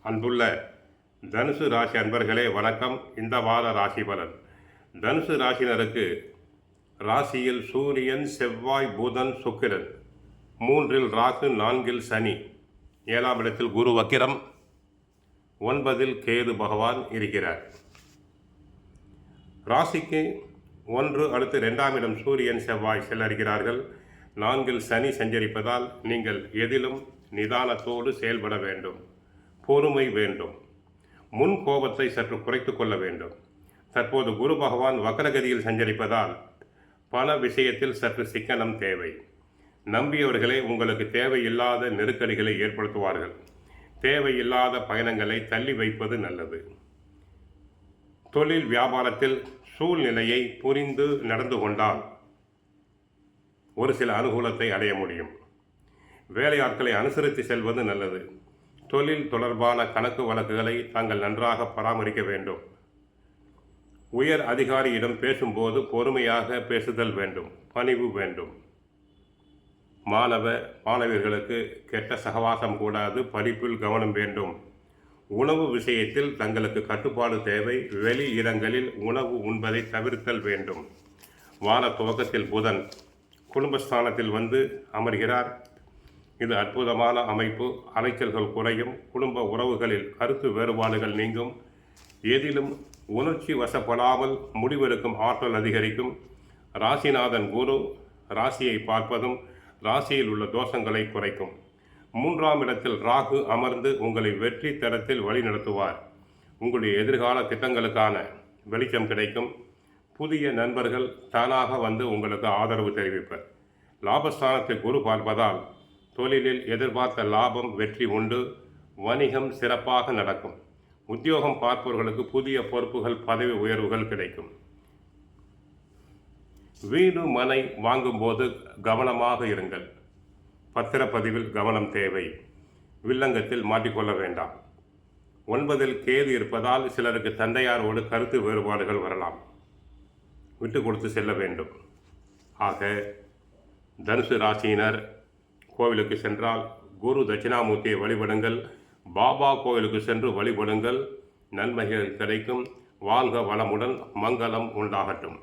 அன்புள்ள தனுசு ராசி அன்பர்களே வணக்கம். இந்த வார ராசி பலன். தனுசு ராசினருக்கு ராசியில் சூரியன், செவ்வாய், புதன், சுக்கிரன், 3இல் ராகு, 4இல் சனி, 7ஆம் இடத்தில் குரு வக்கிரம், 9இல் கேது பகவான் இருக்கிறார். ராசிக்கு 1 அடுத்து 2ஆம் இடம் சூரியன், செவ்வாய் செல்கிறார்கள். 4இல் சனி சஞ்சரிப்பதால் நீங்கள் எதிலும் நிதானத்தோடு செயல்பட வேண்டும். பொறுமை வேண்டும். முன் கோபத்தை சற்று குறைத்து கொள்ள வேண்டும். தற்போது குரு பகவான் வக்ரகதியில் சஞ்சரிப்பதால் பல விஷயத்தில் சற்று சிக்கனம் தேவை. நம்பியவர்களே உங்களுக்கு தேவையில்லாத நெருக்கடிகளை ஏற்படுத்துவார்கள். தேவையில்லாத பயணங்களை தள்ளி வைப்பது நல்லது. தொழில் வியாபாரத்தில் சூழ்நிலையை புரிந்து நடந்து கொண்டால் ஒரு சில அனுகூலத்தை அடைய முடியும். வேலையாட்களை அனுசரித்து செல்வது நல்லது. தொழில் தொடர்பான கணக்கு வழக்குகளை தாங்கள் நன்றாக பராமரிக்க வேண்டும். உயர் அதிகாரியிடம் பேசும்போது பொறுமையாக பேசுதல் வேண்டும். பணிவு வேண்டும். மாணவர்களுக்கு கெட்ட சகவாசம் கூடாது. படிப்பில் கவனம் வேண்டும். உணவு விஷயத்தில் தங்களுக்கு கட்டுப்பாடு தேவை. வெளி இடங்களில் உணவு உண்பதை தவிர்த்தல் வேண்டும். வார துவக்கத்தில் புதன் குடும்பஸ்தானத்தில் வந்து அமர்கிறார். இது அற்புதமான அமைப்பு. அலைச்சல்கள் குறையும். குடும்ப உறவுகளில் கருத்து வேறுபாடுகள் நீங்கும். எதிலும் உணர்ச்சி வசப்படாமல் முடிவெடுக்கும் ஆற்றல் அதிகரிக்கும். ராசிநாதன் குரு ராசியை பார்ப்பதும் ராசியில் உள்ள தோஷங்களை குறைக்கும். 3ஆம் இடத்தில் ராகு அமர்ந்து உங்களை வெற்றி தரத்தில் வழிநடத்துவார். உங்களுடைய எதிர்கால திட்டங்களுக்கான வெளிச்சம் கிடைக்கும். புதிய நண்பர்கள் தானாக வந்து உங்களுக்கு ஆதரவு தெரிவிப்பர். லாபஸ்தானத்தை குரு பார்ப்பதால் தொழிலில் எதிர்பார்த்த லாபம், வெற்றி உண்டு. வணிகம் சிறப்பாக நடக்கும். உத்தியோகம் பார்ப்பவர்களுக்கு புதிய பொறுப்புகள், பதவி உயர்வுகள் கிடைக்கும். வீடு மனை வாங்கும்போது கவனமாக இருங்கள். பத்திரப்பதிவில் கவனம் தேவை. வில்லங்கத்தில் மாட்டிக்கொள்ள வேண்டாம். 9இல் கேது இருப்பதால் சிலருக்கு தந்தையாரோடு கருத்து வேறுபாடுகள் வரலாம். விட்டு கொடுத்து செல்ல வேண்டும். ஆக தனுசு ராசியினர் கோவிலுக்கு சென்றால் குரு தட்சிணாமூர்த்தியை வழிபடுங்கள். பாபா கோவிலுக்கு சென்று வழிபடுங்கள். நன்மைகள் கிடைக்கும். வாழ்க வளமுடன். மங்களம் உண்டாகட்டும்.